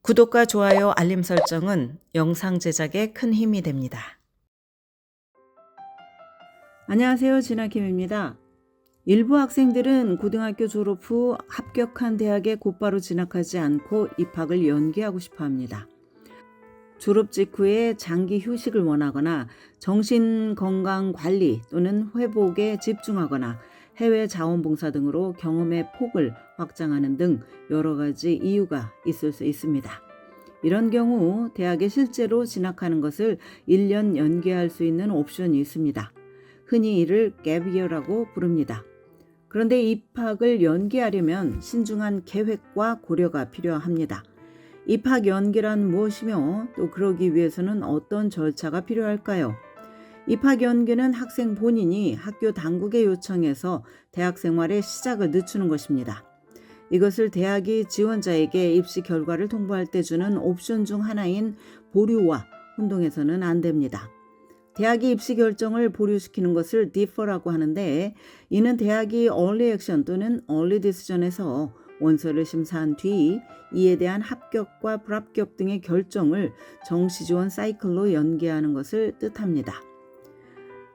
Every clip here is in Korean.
구독과 좋아요, 알림 설정은 영상 제작에 큰 힘이 됩니다. 안녕하세요. 진아킴입니다. 일부 학생들은 고등학교 졸업 후 합격한 대학에 곧바로 진학하지 않고 입학을 연기하고 싶어 합니다. 졸업 직후에 장기 휴식을 원하거나 정신건강관리 또는 회복에 집중하거나 해외 자원봉사 등으로 경험의 폭을 확장하는 등 여러 가지 이유가 있을 수 있습니다. 이런 경우 대학에 실제로 진학하는 것을 1년 연기할 수 있는 옵션이 있습니다. 흔히 이를 갭이어라고 부릅니다. 그런데 입학을 연기하려면 신중한 계획과 고려가 필요합니다. 입학 연기란 무엇이며 또 그러기 위해서는 어떤 절차가 필요할까요? 입학 연기는 학생 본인이 학교 당국의 요청에서 대학 생활의 시작을 늦추는 것입니다. 이것을 대학이 지원자에게 입시 결과를 통보할 때 주는 옵션 중 하나인 보류와 혼동해서는 안 됩니다. 대학이 입시 결정을 보류시키는 것을 디퍼라고 하는데, 이는 대학이 early action 또는 early decision에서 원서를 심사한 뒤 이에 대한 합격과 불합격 등의 결정을 정시지원 사이클로 연기하는 것을 뜻합니다.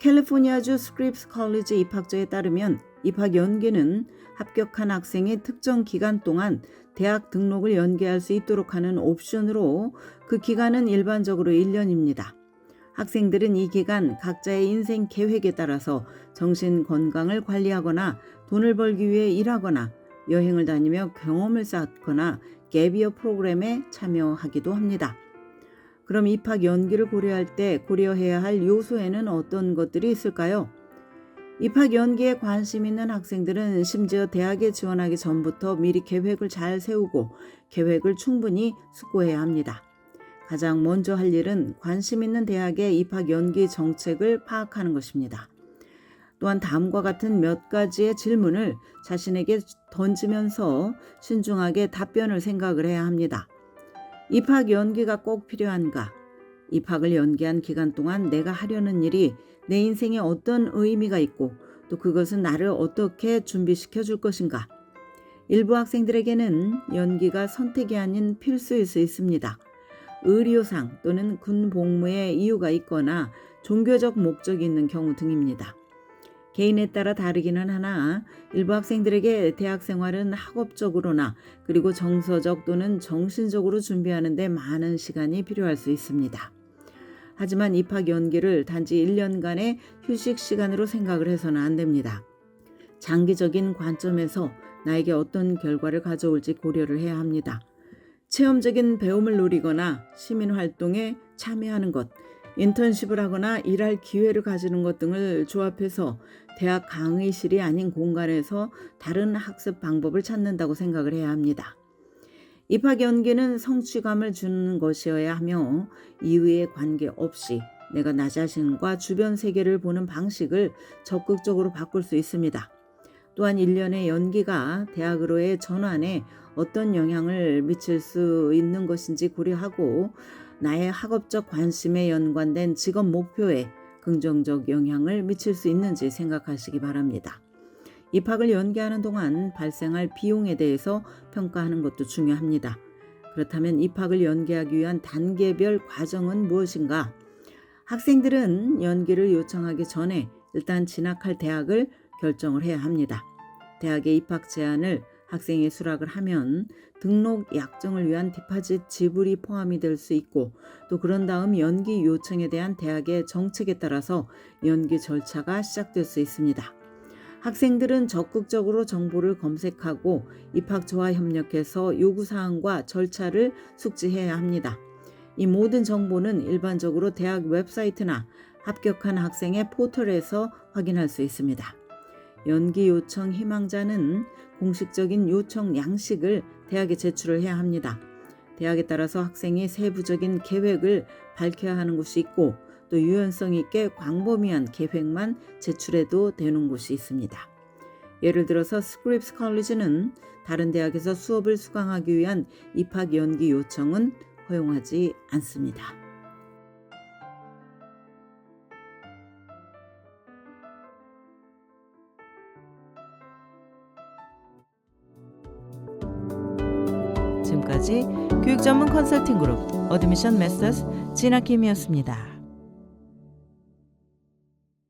캘리포니아주 스크립스 컬리지 입학처에 따르면 입학 연기는 합격한 학생이 특정 기간 동안 대학 등록을 연기할 수 있도록 하는 옵션으로 그 기간은 일반적으로 1년입니다. 학생들은 이 기간 각자의 인생 계획에 따라서 정신 건강을 관리하거나 돈을 벌기 위해 일하거나 여행을 다니며 경험을 쌓거나 갭이어 프로그램에 참여하기도 합니다. 그럼 입학 연기를 고려할 때 고려해야 할 요소에는 어떤 것들이 있을까요? 입학 연기에 관심 있는 학생들은 심지어 대학에 지원하기 전부터 미리 계획을 잘 세우고 계획을 충분히 숙고해야 합니다. 가장 먼저 할 일은 관심 있는 대학의 입학 연기 정책을 파악하는 것입니다. 또한 다음과 같은 몇 가지의 질문을 자신에게 던지면서 신중하게 답변을 생각을 해야 합니다. 입학 연기가 꼭 필요한가? 입학을 연기한 기간 동안 내가 하려는 일이 내 인생에 어떤 의미가 있고 또 그것은 나를 어떻게 준비시켜 줄 것인가? 일부 학생들에게는 연기가 선택이 아닌 필수일 수 있습니다. 의료상 또는 군 복무의 이유가 있거나 종교적 목적이 있는 경우 등입니다. 개인에 따라 다르기는 하나 일부 학생들에게 대학 생활은 학업적으로나 그리고 정서적 또는 정신적으로 준비하는 데 많은 시간이 필요할 수 있습니다. 하지만 입학 연기를 단지 1년간의 휴식 시간으로 생각을 해서는 안 됩니다. 장기적인 관점에서 나에게 어떤 결과를 가져올지 고려를 해야 합니다. 체험적인 배움을 누리거나 시민활동에 참여하는 것, 인턴십을 하거나 일할 기회를 가지는 것 등을 조합해서 대학 강의실이 아닌 공간에서 다른 학습 방법을 찾는다고 생각을 해야 합니다. 입학 연기는 성취감을 주는 것이어야 하며 이유에 관계없이 내가 나 자신과 주변 세계를 보는 방식을 적극적으로 바꿀 수 있습니다. 또한 1년의 연기가 대학으로의 전환에 어떤 영향을 미칠 수 있는 것인지 고려하고 나의 학업적 관심에 연관된 직업 목표에 긍정적 영향을 미칠 수 있는지 생각하시기 바랍니다. 입학을 연기하는 동안 발생할 비용에 대해서 평가하는 것도 중요합니다. 그렇다면 입학을 연기하기 위한 단계별 과정은 무엇인가? 학생들은 연기를 요청하기 전에 일단 진학할 대학을 결정을 해야 합니다. 대학의 입학 제한을 학생이 수락을 하면 등록 약정을 위한 디파짓 지불이 포함이 될 수 있고 또 그런 다음 연기 요청에 대한 대학의 정책에 따라서 연기 절차가 시작될 수 있습니다. 학생들은 적극적으로 정보를 검색하고 입학처와 협력해서 요구사항과 절차를 숙지해야 합니다. 이 모든 정보는 일반적으로 대학 웹사이트나 합격한 학생의 포털에서 확인할 수 있습니다. 연기 요청 희망자는 공식적인 요청 양식을 대학에 제출을 해야 합니다. 대학에 따라서 학생이 세부적인 계획을 밝혀야 하는 곳이 있고 또 유연성 있게 광범위한 계획만 제출해도 되는 곳이 있습니다. 예를 들어서 스크립스 컬리지는 다른 대학에서 수업을 수강하기 위한 입학 연기 요청은 허용하지 않습니다. 지금까지 지금까지 교육 전문 컨설팅 그룹 어드미션 메서스 진아킴이었습니다.